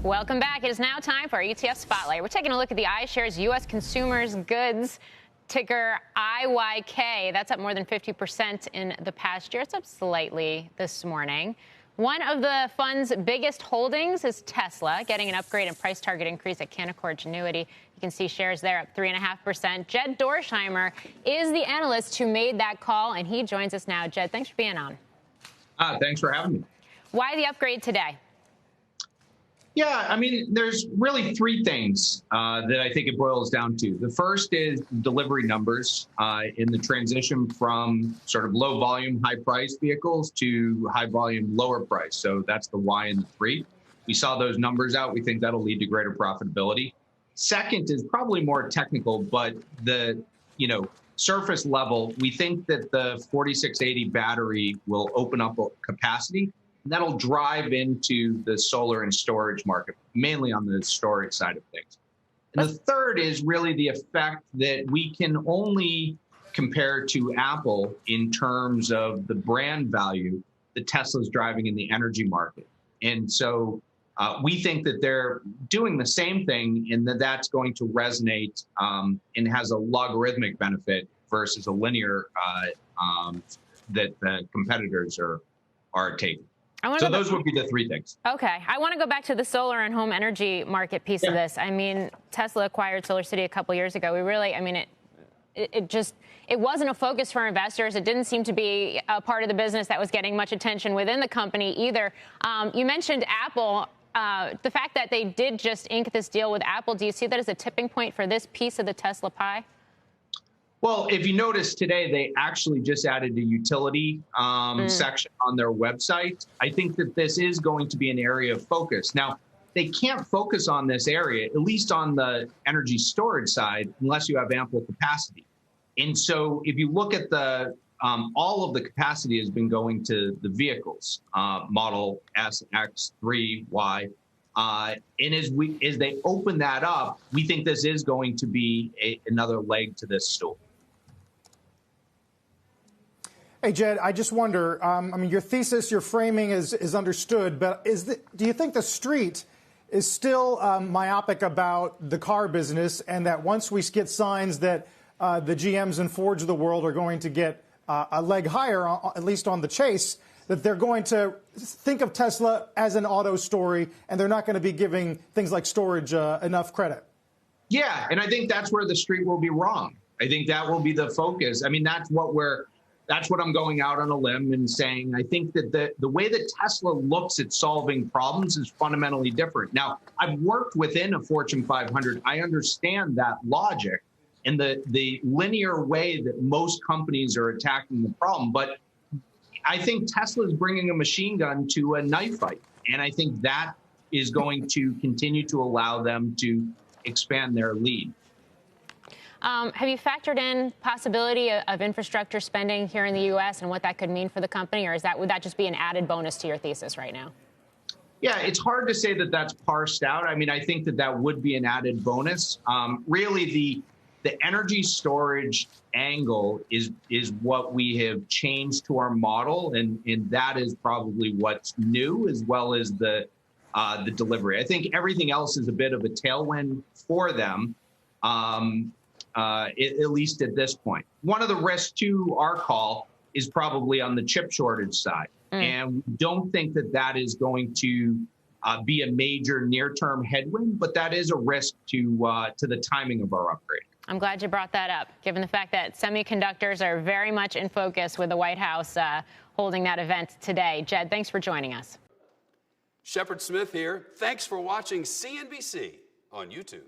Welcome back. It is now time for our ETF Spotlight. We're taking a look at the iShares U.S. Consumers Goods, ticker IYK. That's up more than 50% in the past year. It's up slightly this morning. One of the fund's biggest holdings is Tesla, getting an upgrade and price target increase at Canaccord Genuity. You can see shares there up 3.5%. Jed Dorsheimer is the analyst who made that call, and he joins us now. Jed, thanks for being on. Thanks for having me. Why the upgrade today? Yeah, I mean, there's really three things that I think it boils down to. The first is delivery numbers in the transition from sort of low volume, high price vehicles to high volume, lower price. So that's the Y and the three. We saw those numbers out. We think that'll lead to greater profitability. Second is probably more technical, but the, surface level, we think that the 4680 battery will open up capacity. That'll drive into the solar and storage market, mainly on the storage side of things. And the third is really the effect that we can only compare to Apple in terms of the brand value that Tesla's driving in the energy market. And so we think that they're doing the same thing and that that's going to resonate and has a logarithmic benefit versus a linear that the competitors are taking. So those would be the three things. Okay. I want to go back to the solar and home energy market piece of this. I mean, Tesla acquired SolarCity a couple years ago. It wasn't a focus for investors. It didn't seem to be a part of the business that was getting much attention within the company either. You mentioned Apple. The fact that they did just ink this deal with Apple, do you see that as a tipping point for this piece of the Tesla pie? Well, if you notice today, they actually just added a utility section on their website. I think that this is going to be an area of focus. Now, they can't focus on this area, at least on the energy storage side, unless you have ample capacity. And so if you look at the all of the capacity has been going to the vehicles, Model S, X, 3, Y. And as they open that up, we think this is going to be another leg to this stool. Hey, Jed, I just wonder, your thesis, your framing is understood, but do you think the street is still myopic about the car business and that once we get signs that the GMs and Fords of the world are going to get a leg higher, at least on the chase, that they're going to think of Tesla as an auto story and they're not going to be giving things like storage enough credit? Yeah, and I think that's where the street will be wrong. I think that will be the focus. I mean, that's what I'm going out on a limb and saying. I think that the way that Tesla looks at solving problems is fundamentally different. Now, I've worked within a Fortune 500. I understand that logic and the linear way that most companies are attacking the problem. But I think Tesla is bringing a machine gun to a knife fight. And I think that is going to continue to allow them to expand their lead. Have you factored in possibility of infrastructure spending here in the U.S. and what that could mean for the company, or would that just be an added bonus to your thesis right now? Yeah, it's hard to say that that's parsed out. I mean, I think that would be an added bonus. Really, the energy storage angle is what we have changed to our model, and that is probably what's new, as well as the delivery. I think everything else is a bit of a tailwind for them. At least at this point. One of the risks to our call is probably on the chip shortage side. And we don't think that is going to be a major near-term headwind, but that is a risk to the timing of our upgrade. I'm glad you brought that up, given the fact that semiconductors are very much in focus with the White House holding that event today. Jed, thanks for joining us. Shepard Smith here. Thanks for watching CNBC on YouTube.